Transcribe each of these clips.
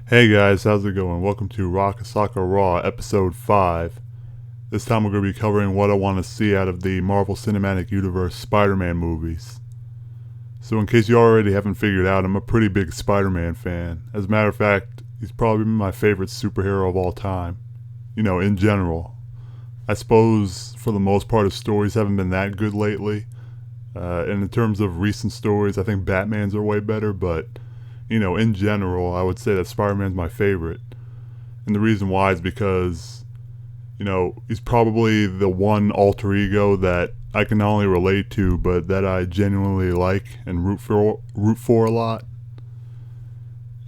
Hey guys, how's it going? Welcome to Roka Soka Raw, episode 5. This time we're going to be covering what I want to see out of the Marvel Cinematic Universe Spider-Man movies. So in case you already haven't figured out, I'm a pretty big Spider-Man fan. As a matter of fact, he's probably my favorite superhero of all time. In general. I suppose for the most part his stories haven't been that good lately. And in terms of recent stories, I think Batman's are way better, but in general, I would say that Spider-Man's my favorite. And the reason why is because, he's probably the one alter ego that I can not only relate to, but that I genuinely like and root for a lot.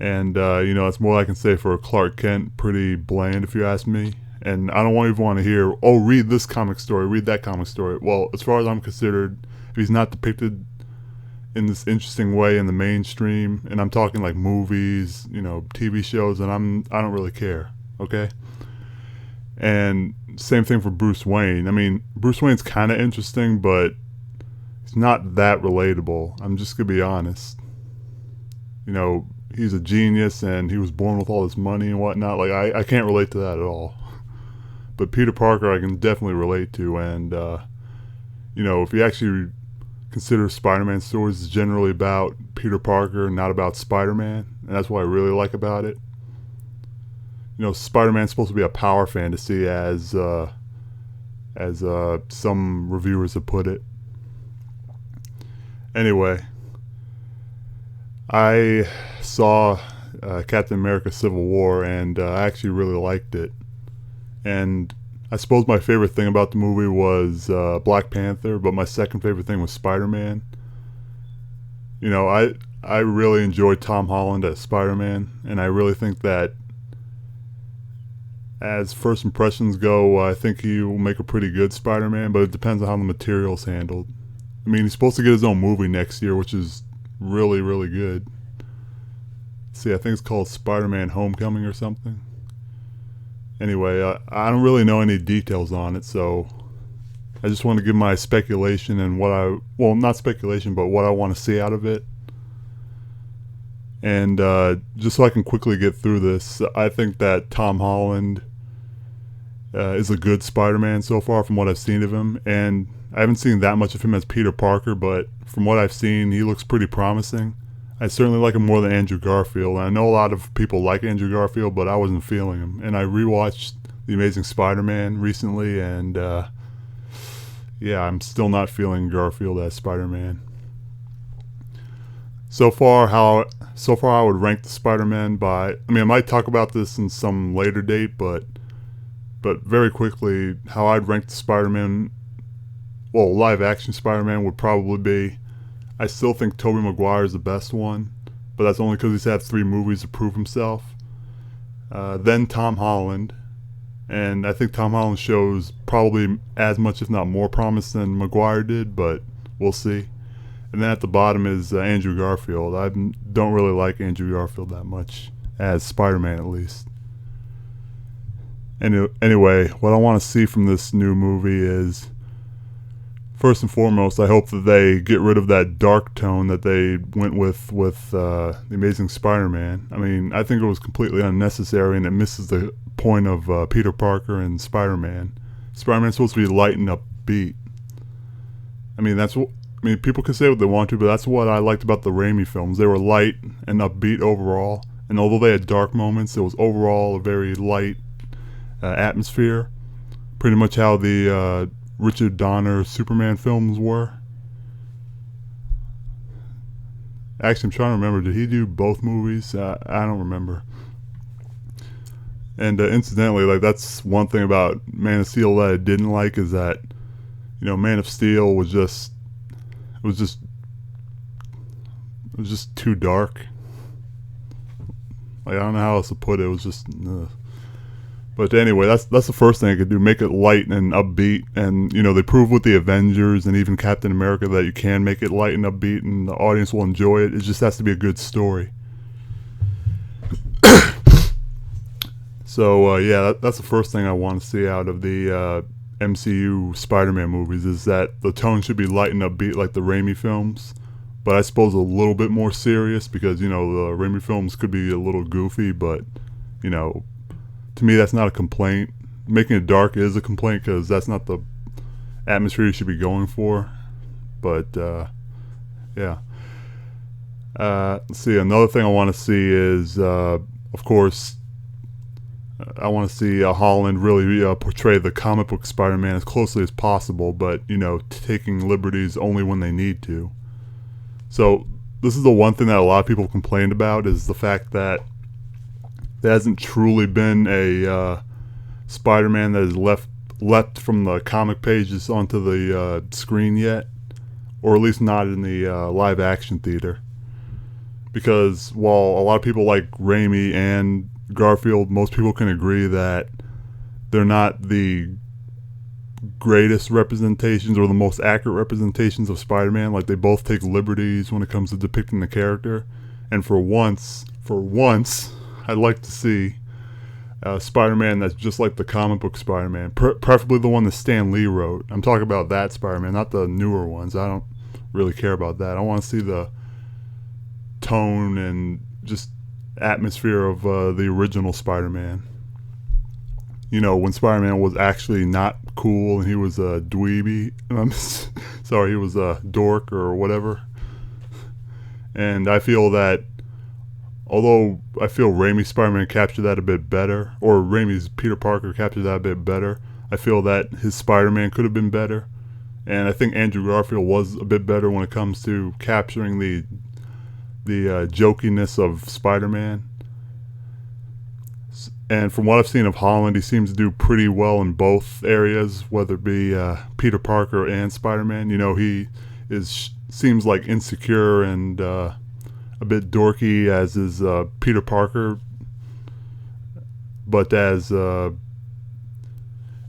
And, that's more I can say for Clark Kent, pretty bland if you ask me. And I don't even want to hear, oh, read this comic story, read that comic story. Well, as far as I'm considered, if he's not depicted in this interesting way in the mainstream, and I'm talking like movies, TV shows, and I don't really care, okay? And same thing for Bruce Wayne. I mean, Bruce Wayne's kind of interesting, but he's not that relatable. I'm just gonna be honest. He's a genius, and he was born with all this money and whatnot. Like, I can't relate to that at all. But Peter Parker, I can definitely relate to, and if you actually consider Spider-Man stories is generally about Peter Parker, not about Spider-Man, and that's what I really like about it. Spider-Man's supposed to be a power fantasy, as some reviewers have put it. Anyway, I saw Captain America: Civil War, and I actually really liked it. And I suppose my favorite thing about the movie was Black Panther, but my second favorite thing was Spider-Man. I really enjoyed Tom Holland as Spider-Man, and I really think that as first impressions go, I think he will make a pretty good Spider-Man, but it depends on how the material's handled. I mean, he's supposed to get his own movie next year, which is really, really good. See, I think it's called Spider-Man Homecoming or something. Anyway, I don't really know any details on it, so I just want to give my speculation and not speculation, but what I want to see out of it. And just so I can quickly get through this, I think that Tom Holland is a good Spider-Man so far from what I've seen of him. And I haven't seen that much of him as Peter Parker, but from what I've seen, he looks pretty promising. I certainly like him more than Andrew Garfield. And I know a lot of people like Andrew Garfield, but I wasn't feeling him. And I rewatched The Amazing Spider-Man recently, and I'm still not feeling Garfield as Spider-Man. So far, I would rank the Spider-Man by... I might talk about this in some later date, but very quickly, how I'd rank the Spider-Man... Well, live-action Spider-Man would probably be... I still think Tobey Maguire is the best one, but that's only because he's had 3 movies to prove himself. Then Tom Holland, and I think Tom Holland shows probably as much, if not more, promise than Maguire did, but we'll see. And then at the bottom is Andrew Garfield. I don't really like Andrew Garfield that much, as Spider-Man at least. Anyway, what I want to see from this new movie is... First and foremost, I hope that they get rid of that dark tone that they went with The Amazing Spider-Man. I think it was completely unnecessary, and it misses the point of Peter Parker and Spider-Man. Spider-Man's supposed to be light and upbeat. People can say what they want to, but that's what I liked about the Raimi films. They were light and upbeat overall, and although they had dark moments, it was overall a very light atmosphere. Pretty much how the... Richard Donner Superman films were. Actually, I'm trying to remember. Did he do both movies? I don't remember. And incidentally, that's one thing about Man of Steel that I didn't like, is that, Man of Steel was just too dark. I don't know how else to put it. It was just... But anyway, that's the first thing I could do, make it light and upbeat. And, they proved with the Avengers and even Captain America that you can make it light and upbeat and the audience will enjoy it. It just has to be a good story. So, that's the first thing I want to see out of the MCU Spider-Man movies, is that the tone should be light and upbeat like the Raimi films. but I suppose a little bit more serious because, you know, the Raimi films could be a little goofy, but, you know, to me that's not a complaint. Making it dark is a complaint because that's not the atmosphere you should be going for. But, yeah. Let's see, another thing I want to see is, of course, I want to see Holland really portray the comic book Spider-Man as closely as possible, but, you know, taking liberties only when they need to. So this is the one thing that a lot of people complained about, is the fact that there hasn't truly been a Spider-Man that has leapt from the comic pages onto the screen yet, or at least not in the live action theater. Because while a lot of people like Raimi and Garfield, most people can agree that they're not the greatest representations or the most accurate representations of Spider-Man. Like, they both take liberties when it comes to depicting the character. And for once, I'd like to see Spider-Man that's just like the comic book Spider-Man, preferably the one that Stan Lee wrote. I'm talking about that Spider-Man, not the newer ones. I don't really care about that. I want to see the tone and just atmosphere of the original Spider-Man. You know, when Spider-Man was actually not cool and he was a dweeby. Sorry, he was a dork or whatever. And I feel that, although I feel Raimi's Spider-Man captured that a bit better, or Raimi's Peter Parker captured that a bit better, I feel that his Spider-Man could have been better. And I think Andrew Garfield was a bit better when it comes to capturing the jokiness of Spider-Man. And from what I've seen of Holland, he seems to do pretty well in both areas, whether it be Peter Parker and Spider-Man. You know, he seems like insecure and a bit dorky, as is Peter Parker. But as a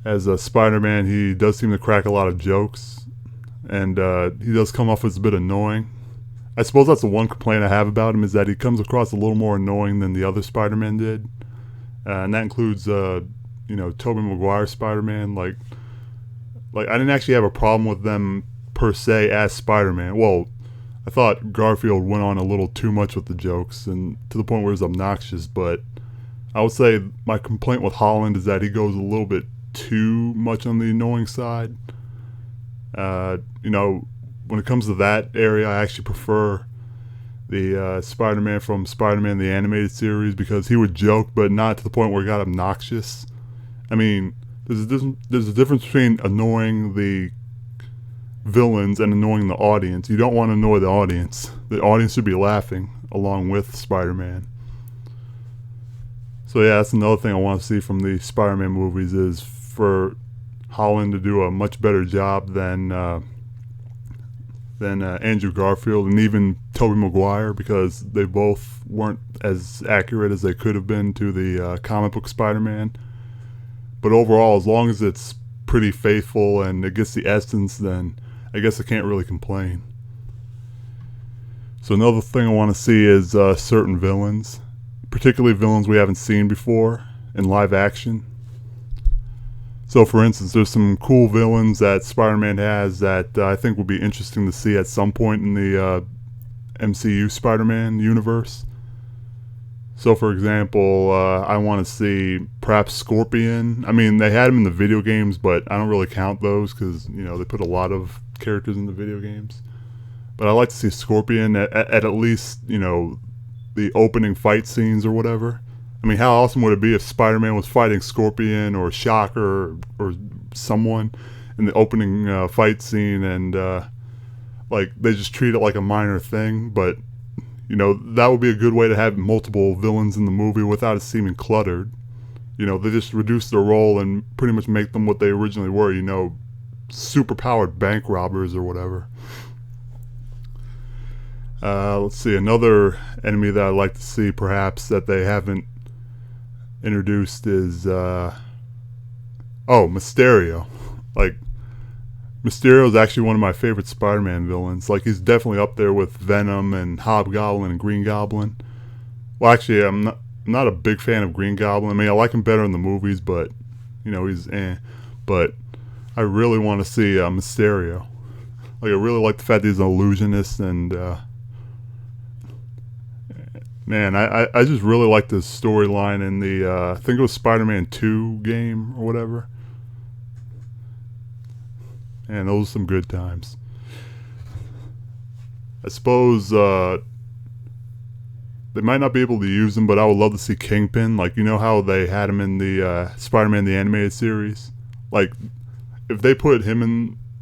Spider-Man, he does seem to crack a lot of jokes, and he does come off as a bit annoying. I suppose that's the one complaint I have about him, is that he comes across a little more annoying than the other Spider-Man did. And that includes, you know, Tobey Maguire's Spider-Man. Like I didn't actually have a problem with them per se as Spider-Man. Well, I thought Garfield went on a little too much with the jokes, and to the point where it's obnoxious. But I would say my complaint with Holland is that he goes a little bit too much on the annoying side. You know, when it comes to that area, I actually prefer the Spider-Man from Spider-Man the Animated Series, because he would joke, but not to the point where it got obnoxious. I mean, there's a difference between annoying the villains and annoying the audience. You don't want to annoy the audience. The audience should be laughing along with Spider-Man. So yeah, that's another thing I want to see from the Spider-Man movies, is for Holland to do a much better job than Andrew Garfield and even Tobey Maguire, because they both weren't as accurate as they could have been to the comic book Spider-Man. But overall, as long as it's pretty faithful and it gets the essence, then I guess I can't really complain. So another thing I want to see is certain villains, particularly villains we haven't seen before in live action. So, for instance, there's some cool villains that Spider-Man has that I think would be interesting to see at some point in the MCU Spider-Man universe. So, for example, I want to see perhaps Scorpion. I mean, they had him in the video games, but I don't really count those because, you know, they put a lot of characters in the video games. But I like to see Scorpion at least, you know, the opening fight scenes or whatever. I mean, how awesome would it be if Spider-Man was fighting Scorpion or Shocker or someone in the opening fight scene, and like they just treat it like a minor thing, but you know, that would be a good way to have multiple villains in the movie without it seeming cluttered. You know, they just reduce their role and pretty much make them what they originally were, you know, super-powered bank robbers or whatever. Let's see, another enemy that I'd like to see perhaps that they haven't introduced is Mysterio. Like, Mysterio is actually one of my favorite Spider-Man villains. Like, he's definitely up there with Venom and Hobgoblin and Green Goblin. Well, actually, I'm not a big fan of Green Goblin. I mean, I like him better in the movies, but you know, he's but I really want to see Mysterio. Like, I really like the fact that he's an illusionist, and Man, I just really like the storyline in the I think it was Spider-Man 2 game or whatever. And those are some good times. I suppose they might not be able to use him, but I would love to see Kingpin. Like, you know how they had him in the Spider-Man the animated series. Like, if they put him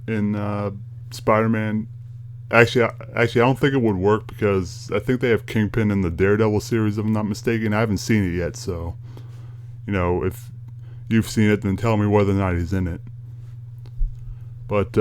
in Spider-Man, I don't think it would work because I think they have Kingpin in the Daredevil series, if I'm not mistaken. I haven't seen it yet, so if you've seen it, then tell me whether or not he's in it. But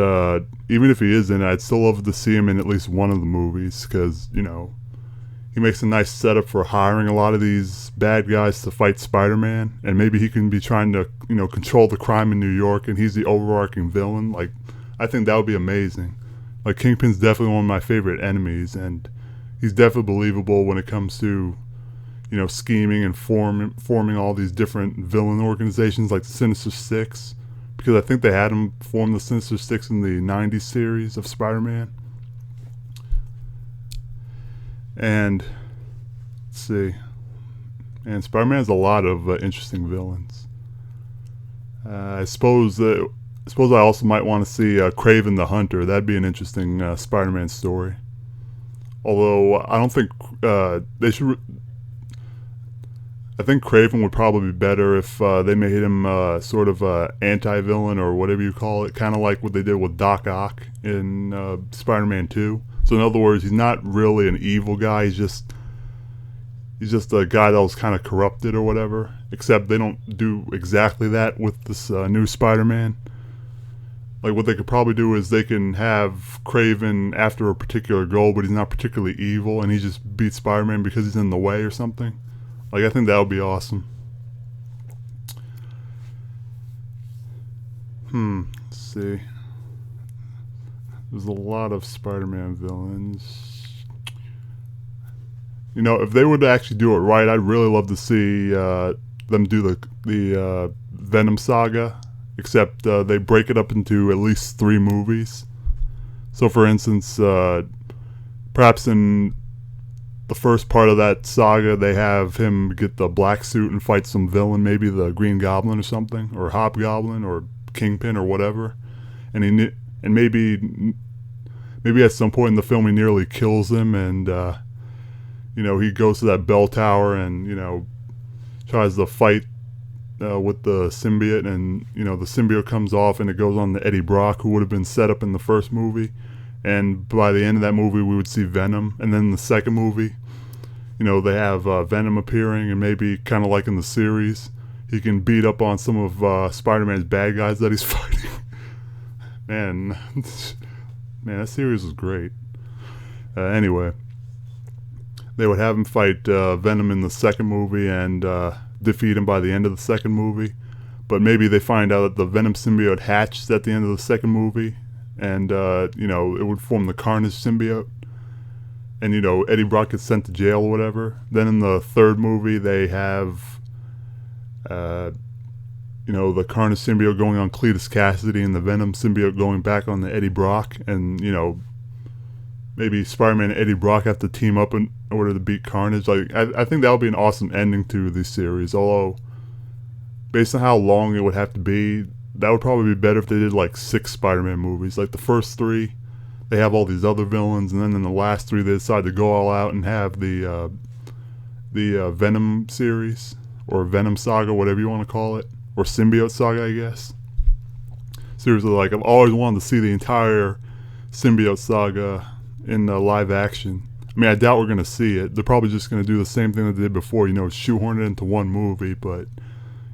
even if he is in it, I'd still love to see him in at least one of the movies because, he makes a nice setup for hiring a lot of these bad guys to fight Spider-Man. And maybe he can be trying to, control the crime in New York and he's the overarching villain. Like, I think that would be amazing. Like, Kingpin's definitely one of my favorite enemies and he's definitely believable when it comes to, scheming and forming all these different villain organizations like the Sinister Six. Because I think they had him form the Sinister Six in the 90s series of Spider-Man. And, let's see. And Spider-Man has a lot of interesting villains. I suppose I also might want to see Kraven the Hunter. That'd be an interesting Spider-Man story. Although, I don't think they should... I think Kraven would probably be better if they made him sort of anti-villain or whatever you call it, kind of like what they did with Doc Ock in Spider-Man 2. So in other words, he's not really an evil guy. He's just a guy that was kind of corrupted or whatever. Except they don't do exactly that with this new Spider-Man. Like what they could probably do is they can have Kraven after a particular goal, but he's not particularly evil, and he just beats Spider-Man because he's in the way or something. Like, I think that would be awesome. Let's see. There's a lot of Spider-Man villains. If they were to actually do it right, I'd really love to see them do the Venom saga, except they break it up into at least 3 movies. So, for instance, perhaps in the first part of that saga, they have him get the black suit and fight some villain, maybe the Green Goblin or something, or Hobgoblin, or Kingpin, or whatever. And maybe at some point in the film he nearly kills him, and he goes to that bell tower and tries to fight with the symbiote, and the symbiote comes off and it goes on to Eddie Brock, who would have been set up in the first movie. And by the end of that movie, we would see Venom. And then in the second movie, they have Venom appearing, and maybe kind of like in the series, he can beat up on some of Spider-Man's bad guys that he's fighting. Man, that series was great. Anyway, they would have him fight Venom in the second movie and defeat him by the end of the second movie. But maybe they find out that the Venom symbiote hatched at the end of the second movie. And, it would form the Carnage symbiote. And, Eddie Brock gets sent to jail or whatever. Then in the third movie, they have, the Carnage symbiote going on Cletus Cassidy and the Venom symbiote going back on the Eddie Brock. And, maybe Spider-Man and Eddie Brock have to team up in order to beat Carnage. Like, I think that would be an awesome ending to the series. Although, based on how long it would have to be, that would probably be better if they did like 6 Spider-Man movies. Like the first 3, they have all these other villains, and then in the last 3, they decide to go all out and have the Venom series, or Venom saga, whatever you want to call it, or Symbiote saga, I guess. Seriously, like, I've always wanted to see the entire Symbiote saga in live action. I mean, I doubt we're going to see it. They're probably just going to do the same thing that they did before, shoehorn it into one movie, but,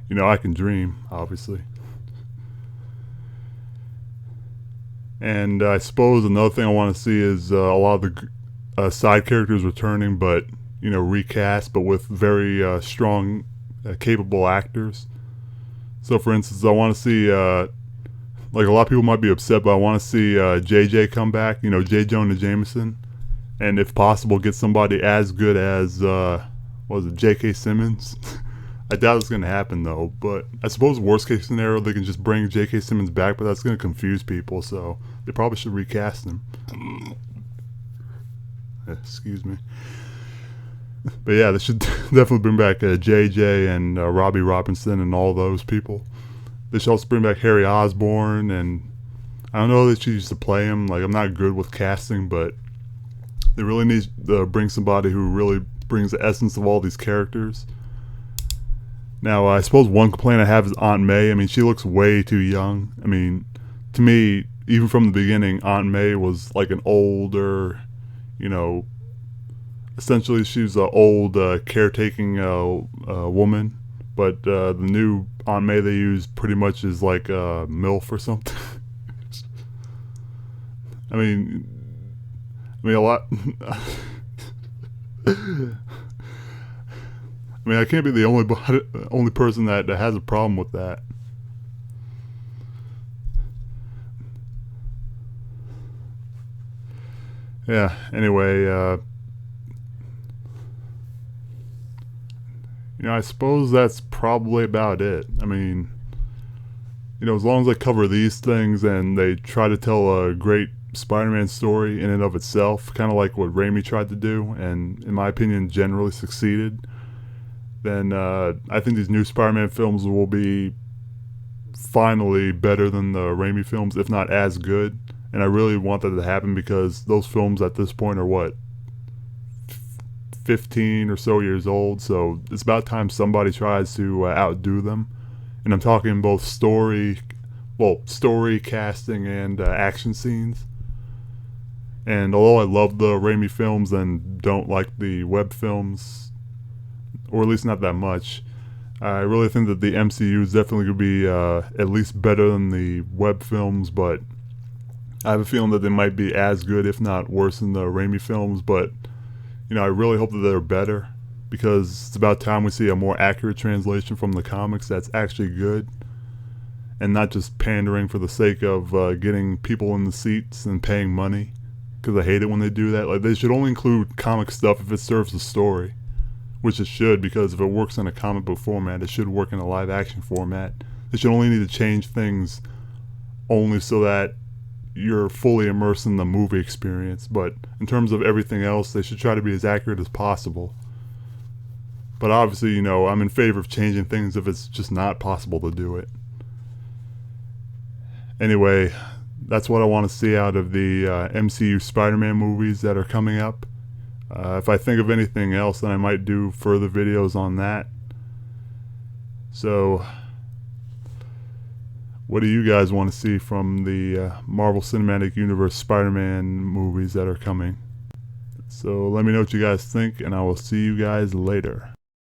I can dream, obviously. And I suppose another thing I want to see is a lot of the side characters returning, but, recast, but with very strong, capable actors. So, for instance, I want to see, like, a lot of people might be upset, but I want to see JJ come back, J. Jonah Jameson. And if possible, get somebody as good as, J.K. Simmons. I doubt it's going to happen, though. But I suppose worst case scenario, they can just bring J.K. Simmons back, but that's going to confuse people, so they probably should recast him. Excuse me. But yeah, they should definitely bring back JJ and Robbie Robinson and all those people. They should also bring back Harry Osborn, and I don't know if they should used to play him. Like, I'm not good with casting, but they really need to bring somebody who really brings the essence of all these characters. Now, I suppose one complaint I have is Aunt May. I mean, she looks way too young. I mean, to me, even from the beginning, Aunt May was like an older, you know, essentially she's an old caretaking woman. But the new Aunt May they use pretty much is like a MILF or something. I mean a lot. I mean, I can't be the only person that has a problem with that. Yeah. Anyway, I suppose that's probably about it. I mean, as long as they cover these things and they try to tell a great Spider-Man story in and of itself, kind of like what Raimi tried to do, and in my opinion, generally succeeded, then I think these new Spider-Man films will be finally better than the Raimi films, if not as good. And I really want that to happen because those films at this point are what, 15 or so years old, so it's about time somebody tries to outdo them. And I'm talking both story casting and action scenes. And although I love the Raimi films and don't like the web films, or at least not that much, I really think that the MCU is definitely going to be at least better than the web films, but I have a feeling that they might be as good, if not worse, than the Raimi films. But I really hope that they're better, because it's about time we see a more accurate translation from the comics that's actually good, and not just pandering for the sake of getting people in the seats and paying money, because I hate it when they do that. Like, they should only include comic stuff if it serves the story, which it should, because if it works in a comic book format, it should work in a live action format. They should only need to change things only so that you're fully immersed in the movie experience. But in terms of everything else, they should try to be as accurate as possible. But obviously, I'm in favor of changing things if it's just not possible to do it. Anyway, that's what I want to see out of the MCU Spider-Man movies that are coming up. If I think of anything else, then I might do further videos on that. So, what do you guys want to see from the Marvel Cinematic Universe Spider-Man movies that are coming? So let me know what you guys think, and I will see you guys later.